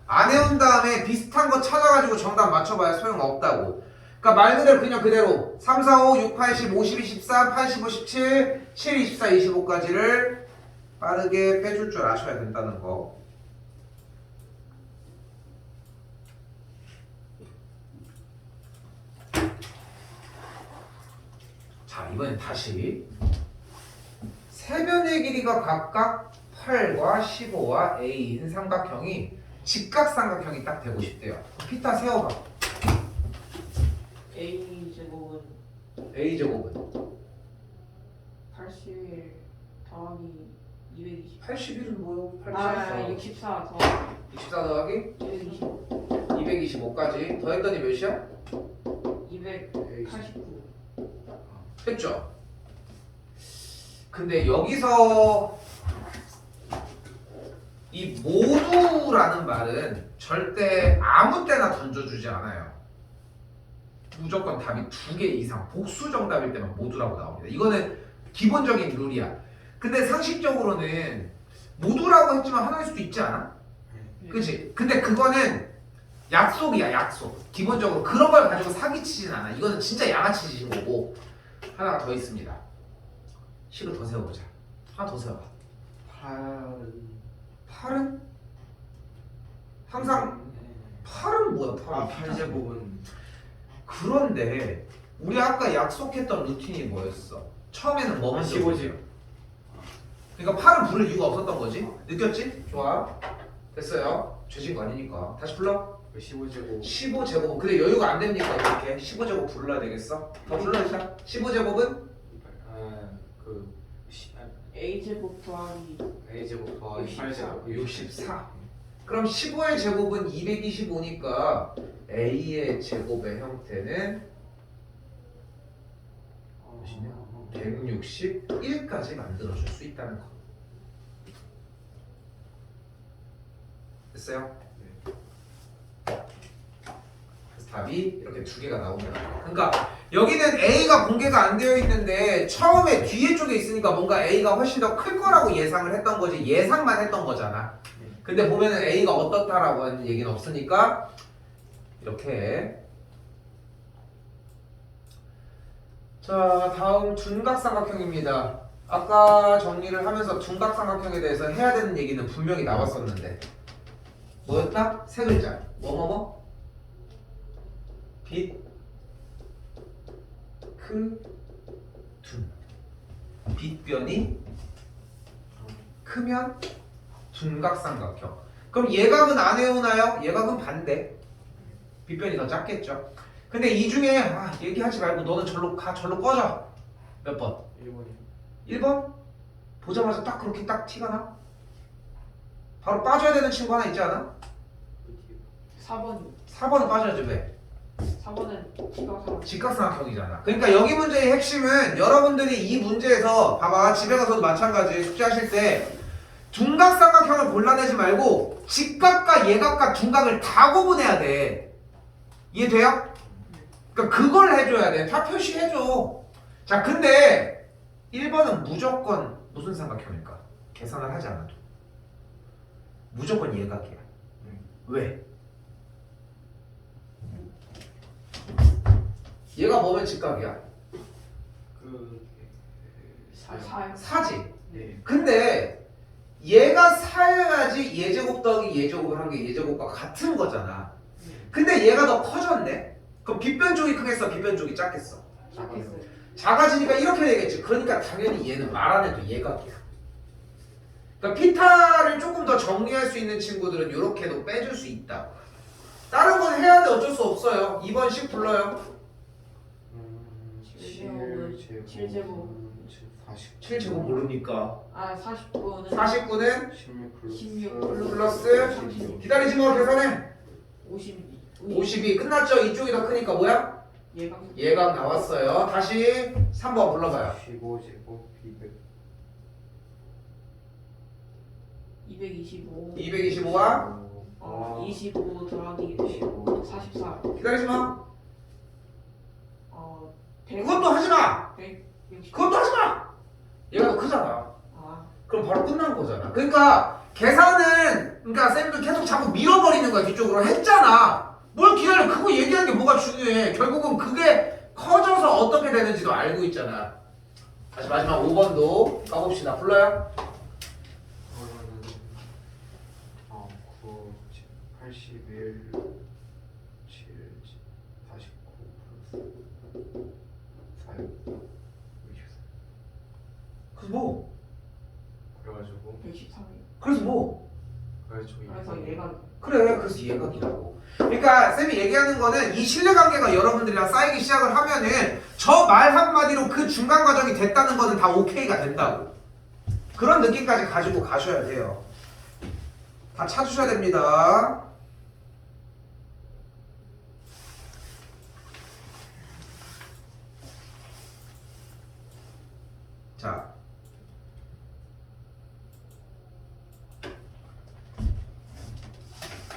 S1: 안 외운 다음에 비슷한 거 찾아가지고 정답 맞춰봐야 소용없다고. 그러니까 말 그대로 그냥 그대로 3, 4, 5, 6, 8, 10, 50, 23, 85, 17, 7, 24, 25까지를 빠르게 빼줄 줄 아셔야 된다는 거. 자, 이번엔 다시 세변의 길이가 각각 8과 15와 A인 삼각형이 직각삼각형이 딱 되고 싶대요. 피타 세워봐.
S2: A 제곱은
S1: A제곱은
S2: 81 더하기 220.
S1: 81은 뭐요?
S2: 64 더
S1: 64 더하기
S2: 225.
S1: 225까지 더했더니 몇이야?
S2: 289.
S1: 됐죠? 근데 여기서 이 모두라는 말은 절대 아무 때나 던져주지 않아요. 무조건 답이 2개 이상 복수 정답일 때만 모두라고 나옵니다. 이거는 기본적인 룰이야. 근데 상식적으로는 모두라고 했지만 하나일 수도 있지 않아? 그치? 근데 그거는 약속이야, 약속. 기본적으로 그런 걸 가지고 사기치진 않아. 이거는 진짜 양아치 짓인 거고. 하나가 더 있습니다. 식을 더 세워보자. 하나 더 세워봐. 8은? 항상 8은 뭐야? 8은
S3: 8제곱은
S1: 그런데 우리 아까 약속했던 루틴이 뭐였어? 처음에는 뭐만
S3: 15제곱.
S1: 그러니까 8은 부를 이유가 없었던 거지? 느꼈지? 좋아. 됐어요. 죄진 거 아니니까. 다시 불러.
S3: 15제곱.
S1: 15제곱. 근데 여유가 안 됩니까? 이렇게 15제곱 불러야 되겠어? 더 불러주자. 15제곱은?
S3: 그
S2: A 제곱 더하기
S3: A제곱 더하기 8제곱
S1: 64. 그럼 15의 제곱은 225니까 A의 제곱의 형태는 몇이냐? 161까지 만들어줄 수 있다는 거. 됐어요? 그래서 답이 이렇게 2개가 나오면 그러니까 여기는 A가 공개가 안 되어 있는데 처음에 뒤에 쪽에 있으니까 뭔가 A가 훨씬 더 클 거라고 예상을 했던 거지. 예상만 했던 거잖아. 근데 보면은 A가 어떻다라고 하는 얘기는 없으니까 이렇게. 자, 다음 둔각삼각형입니다. 아까 정리를 하면서 둔각삼각형에 대해서 해야 되는 얘기는 분명히 나왔었는데 뭐였다? 세 글자. 뭐뭐뭐? 빛, 크, 둔. 빛변이 크면 둔각삼각형. 그럼 예각은 안 외우나요? 예각은 반대. 빛변이 더 작겠죠. 근데 이 중에 얘기하지 말고 너는 절로 가, 절로 꺼져. 몇 번?
S3: 1번이요.
S1: 1번? 보자마자 딱 그렇게 딱 티가 나? 바로 빠져야 되는 친구 하나 있지 않아?
S2: 4번이
S1: 4번은 빠져야지 왜?
S2: 4번은 직각삼각형.
S1: 직각삼각형이잖아. 그러니까 여기 문제의 핵심은 여러분들이 이 문제에서 봐봐 집에 가서도 마찬가지 숙제하실 때 둔각삼각형을 골라내지 말고 직각과 예각과 둔각을 다 구분해야 돼. 이해돼요? 그러니까 그걸 해줘야 돼. 다 표시해줘. 자 근데 1번은 무조건 무슨 삼각형일까? 계산을 하지 않아도 무조건 예각이야. 왜? 얘가 뭐면 직각이야?
S3: 그
S2: 사요.
S1: 사지.
S3: 네.
S1: 근데 얘가 사여야지 예제곱 더하기 예제곱을 한 게 예제곱과 같은 거잖아. 근데 얘가 더 커졌네. 그럼 빗변 쪽이 크겠어? 빗변 쪽이 작겠어?
S2: 작겠어요.
S1: 작아지니까 이렇게 되겠지. 그러니까 당연히 얘는 말 안 해도 예각이야. 그러니까 피타를 조금 더 정리할 수 있는 친구들은 이렇게도 빼줄 수 있다. 다른 건 해야 돼. 어쩔 수 없어요. 2번 씩 불러요.
S2: 7제곱.
S1: 7제곱 모르니까.
S2: 아 49는
S1: 49는
S3: 16
S1: 플러스 기다리지 마. 계산해.
S2: 52.
S1: 52 끝났죠? 이쪽이 더 크니까 뭐야?
S2: 얘가
S1: 예각 나왔어요. 다시 3번 불러봐요.
S3: 15제곱
S2: 225.
S1: 225와
S2: 25 더하기 44.
S1: 기다리지 마.
S2: 100.
S1: 그것도 하지 마.
S2: 160.
S1: 그것도 하지 마. 얘가 더 크잖아.
S2: 아
S1: 그럼 바로 끝난 거잖아. 그러니까 계산은 그러니까 쌤도 계속 자꾸 밀어버리는 거야. 뒤쪽으로 했잖아. 뭘 기다려. 그거 얘기하는 게 뭐가 중요해. 결국은 그게 커져서 어떻게 되는지도 알고 있잖아. 다시 마지막 5번도 가봅시다. 불러요.
S3: 9, 81, 7, 49 플러스 4, 64.
S1: 그래서 뭐?
S3: 그래가지고
S2: 113.
S1: 그래서 뭐?
S2: 그래서 얘가
S1: 그래. 그래서 예각이라고. 그러니까 쌤이 얘기하는 거는 이 신뢰관계가 여러분들이랑 쌓이기 시작을 하면은 저 말 한마디로 그 중간 과정이 됐다는 거는 다 오케이가 된다고. 그런 느낌까지 가지고 가셔야 돼요. 다 찾으셔야 됩니다. 자.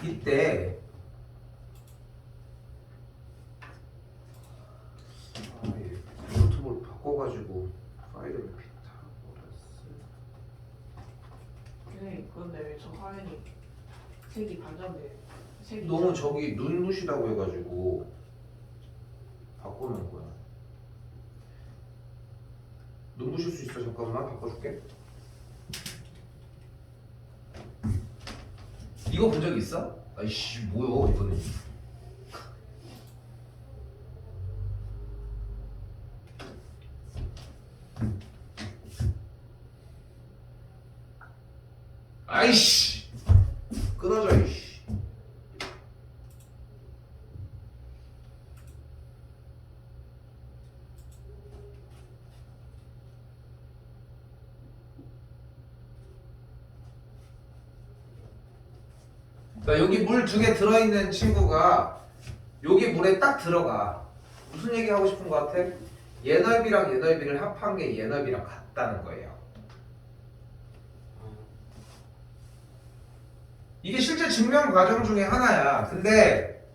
S1: 이때 노트북을 바꿔가지고 파일을 피타
S2: 네, 그런데 왜 저 화면이 색이 반전돼요? 색이
S1: 너무 저기 눈부시다고 해가지고 바꾸는 거야. 눈부실 수 있어? 잠깐만 바꿔줄게. 이거 본 적 있어? 아이씨 뭐야 이거는. 아이씨 끊어져 이씨. 그러니까 여기 물 2개 들어있는 친구가 여기 물에 딱 들어가. 무슨 얘기 하고 싶은 것 같아? 얘 넓이랑 얘 넓이를 합한 게 얘 넓이랑 같다는 거예요. 이게 실제 증명 과정 중에 하나야. 근데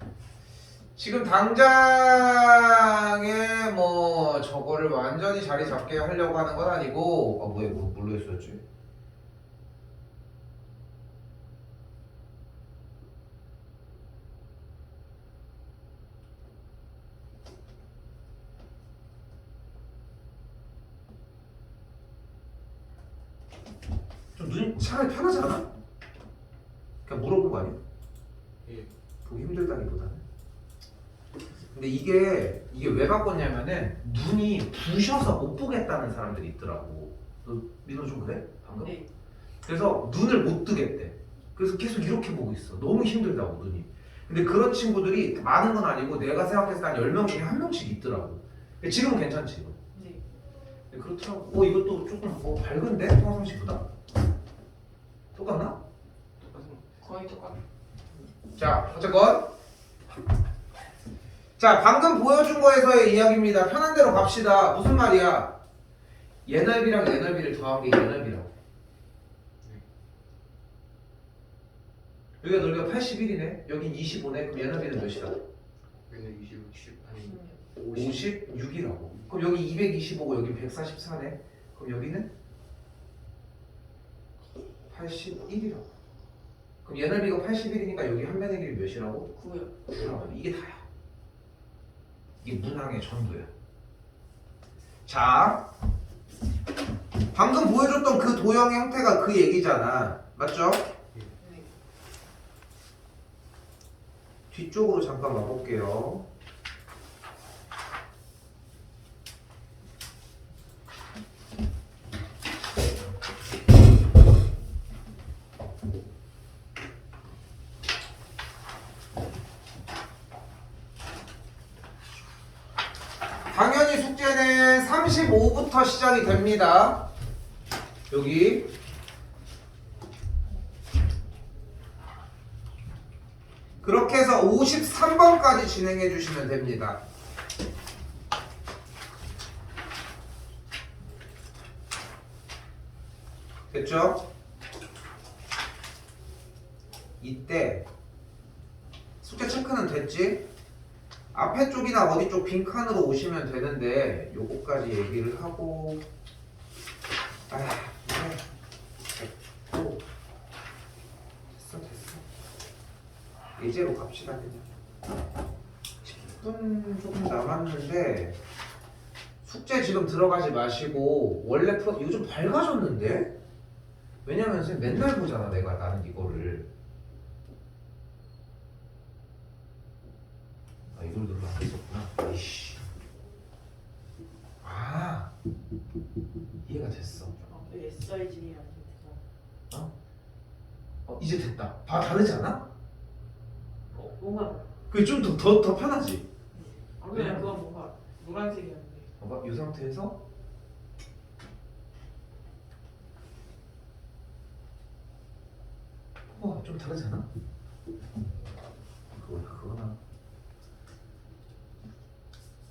S1: 지금 당장에 뭐 저거를 완전히 자리 잡게 하려고 하는 건 아니고. 아 뭐야 뭘로 했었지? 좀 눈이 차라리 편하지 않아? 그냥 물어본 거 아니야?
S3: 예.
S1: 보기 힘들다기보다는. 근데 이게 왜 바꿨냐면은 눈이 부셔서 못 보겠다는 사람들이 있더라고. 너 민호 좀 그래? 방금?
S2: 네.
S1: 그래서 눈을 못 뜨겠대. 그래서 계속 이렇게 보고 있어. 너무 힘들다고 눈이. 근데 그런 친구들이 많은 건 아니고 내가 생각했을 때 한 10명 중에 1명씩 있더라고. 근데 지금은 괜찮지 이거.
S2: 네.
S1: 근데 그렇더라고. 이것도 조금 밝은데? 평상시보다? 똑같나?
S3: 똑같은
S2: 거의 똑같아.
S1: 자, 어쨌건 자, 방금 보여준 거에서의 이야기입니다. 편한 대로 갑시다. 무슨 말이야? 얘 넓이랑 얘 넓이를 더한 게 얘 넓이라고. 여기가 넓이가 81이네. 여긴 25네. 그럼 얘 넓이는 몇이다?
S3: 여기는 20, 아니
S1: 56이라고. 그럼 여기 225고 여기 144네. 그럼 여기는 81이라고. 그럼 얘 넓이가 81이니까 여기 한 면의 길이 몇이라고?
S2: 9요.
S1: 9라고. 이게 다야. 이게 문항의 전부야. 자, 방금 보여줬던 그 도형의 형태가 그 얘기잖아. 맞죠?
S2: 네.
S1: 뒤쪽으로 잠깐 와볼게요. 당연히 숙제는 35부터 시작이 됩니다. 여기 그렇게 해서 53번까지 진행해 주시면 됩니다. 됐죠? 이때 숙제 체크는 됐지? 앞에 쪽이나 어디 쪽 빈칸으로 오시면 되는데 요거까지 얘기를 하고 됐고 됐어 예제로 갑시다. 그냥 10분 조금 남았는데 숙제 지금 들어가지 마시고 원래 풀어. 이거 좀 밝아졌는데? 왜냐면 선생님 맨날 보잖아. 내가 나는 이거를 이걸 눌러 안 했었구나. 이씨. 아, 이해가 됐어.
S2: SIG이 아니고
S1: 이제 됐다. 봐, 다르지 않아?
S2: 뭔가
S1: 그게 좀 더 편하지.
S2: 아무래도 그건 뭔가 노란색이었는데.
S1: 봐봐, 이 상태에서 좀 다르지 않아? 그거나